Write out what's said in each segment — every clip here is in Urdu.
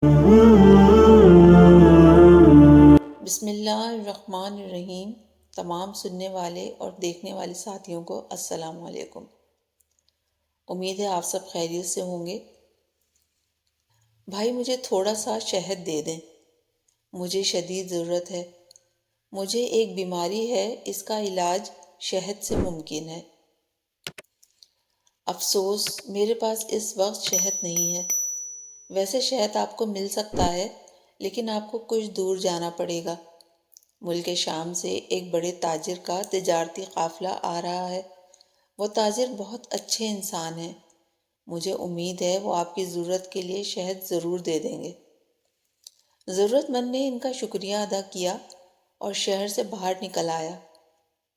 بسم اللہ الرحمن الرحیم۔ تمام سننے والے اور دیکھنے والے ساتھیوں کو السلام علیکم۔ امید ہے آپ سب خیریت سے ہوں گے۔ بھائی مجھے تھوڑا سا شہد دے دیں، مجھے شدید ضرورت ہے۔ مجھے ایک بیماری ہے، اس کا علاج شہد سے ممکن ہے۔ افسوس میرے پاس اس وقت شہد نہیں ہے۔ ویسے شہد آپ کو مل سکتا ہے، لیکن آپ کو کچھ دور جانا پڑے گا۔ ملک شام سے ایک بڑے تاجر کا تجارتی قافلہ آ رہا ہے۔ وہ تاجر بہت اچھے انسان ہیں۔ مجھے امید ہے وہ آپ کی ضرورت کے لیے شہد ضرور دے دیں گے۔ ضرورت مند نے ان کا شکریہ ادا کیا اور شہر سے باہر نکل آیا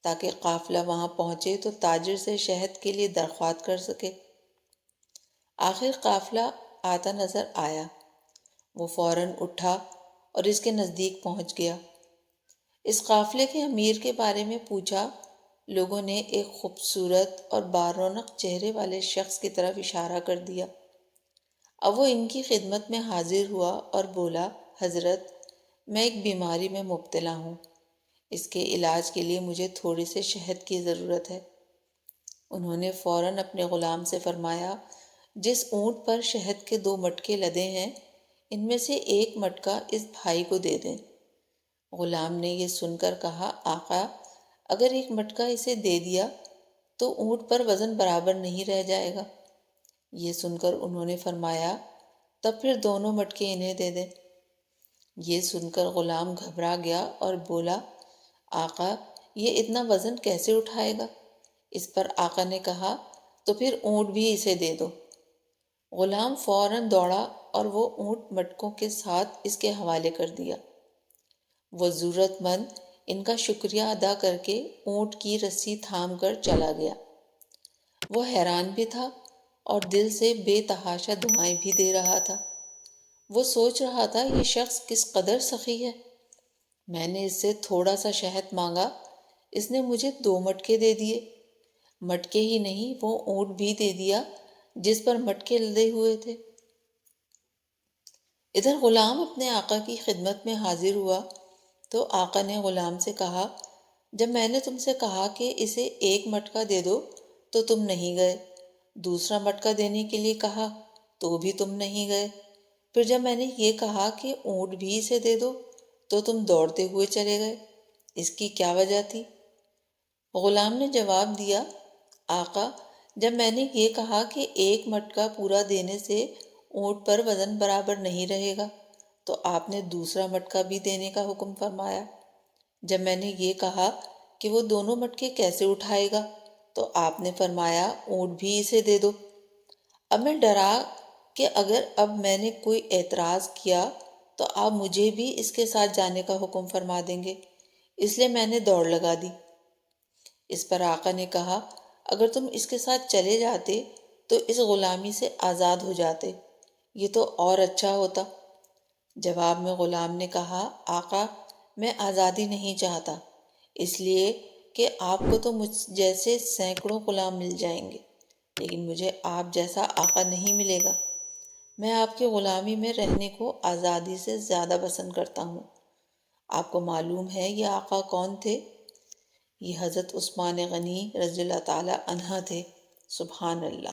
تاکہ قافلہ وہاں پہنچے تو تاجر سے شہد کے لیے درخواست کر سکے۔ آخر قافلہ آتا نظر آیا۔ وہ فوراً اٹھا اور اس کے نزدیک پہنچ گیا۔ اس قافلے کے امیر کے بارے میں پوچھا۔ لوگوں نے ایک خوبصورت اور بارونق چہرے والے شخص کی طرف اشارہ کر دیا۔ اب وہ ان کی خدمت میں حاضر ہوا اور بولا، حضرت، میں ایک بیماری میں مبتلا ہوں۔ اس کے علاج کے لیے مجھے تھوڑی سے شہد کی ضرورت ہے۔ انہوں نے فوراً اپنے غلام سے فرمایا، جس اونٹ پر شہد کے 2 مٹکے لدے ہیں، ان میں سے ایک مٹکا اس بھائی کو دے دیں۔ غلام نے یہ سن کر کہا، آقا، اگر ایک مٹکا اسے دے دیا تو اونٹ پر وزن برابر نہیں رہ جائے گا۔ یہ سن کر انہوں نے فرمایا، تب پھر دونوں مٹکے انہیں دے دیں۔ یہ سن کر غلام گھبرا گیا اور بولا، آقا، یہ اتنا وزن کیسے اٹھائے گا؟ اس پر آقا نے کہا، تو پھر اونٹ بھی اسے دے دو۔ غلام فوراً دوڑا اور وہ اونٹ مٹکوں کے ساتھ اس کے حوالے کر دیا۔ وہ ضرورت مند ان کا شکریہ ادا کر کے اونٹ کی رسی تھام کر چلا گیا۔ وہ حیران بھی تھا اور دل سے بے تحاشا دعائیں بھی دے رہا تھا۔ وہ سوچ رہا تھا، یہ شخص کس قدر سخی ہے۔ میں نے اس سے تھوڑا سا شہد مانگا، اس نے مجھے 2 مٹکے دے دیے۔ مٹکے ہی نہیں، وہ اونٹ بھی دے دیا جس پر مٹکے لدے ہوئے تھے۔ ادھر غلام اپنے آقا کی خدمت میں حاضر ہوا تو آقا نے غلام سے کہا، جب میں نے تم سے کہا کہ اسے 1 مٹکا دے دو تو تم نہیں گئے، دوسرا مٹکا دینے کے لیے کہا تو بھی تم نہیں گئے، پھر جب میں نے یہ کہا کہ اونٹ بھی اسے دے دو تو تم دوڑتے ہوئے چلے گئے، اس کی کیا وجہ تھی؟ غلام نے جواب دیا، آقا، جب میں نے یہ کہا کہ 1 مٹکا پورا دینے سے اونٹ پر وزن برابر نہیں رہے گا تو آپ نے دوسرا مٹکا بھی دینے کا حکم فرمایا۔ جب میں نے یہ کہا کہ وہ دونوں مٹکے کیسے اٹھائے گا تو آپ نے فرمایا، اونٹ بھی اسے دے دو۔ اب میں ڈرا کہ اگر اب میں نے کوئی اعتراض کیا تو آپ مجھے بھی اس کے ساتھ جانے کا حکم فرما دیں گے، اس لیے میں نے دوڑ لگا دی۔ اس پر آقا نے کہا، اگر تم اس کے ساتھ چلے جاتے تو اس غلامی سے آزاد ہو جاتے، یہ تو اور اچھا ہوتا۔ جواب میں غلام نے کہا، آقا، میں آزادی نہیں چاہتا، اس لیے کہ آپ کو تو مجھ جیسے سینکڑوں غلام مل جائیں گے، لیکن مجھے آپ جیسا آقا نہیں ملے گا۔ میں آپ کی غلامی میں رہنے کو آزادی سے زیادہ پسند کرتا ہوں۔ آپ کو معلوم ہے یہ آقا کون تھے؟ یہ حضرت عثمان غنی رضی اللہ تعالی عنہ تھے۔ سبحان اللہ۔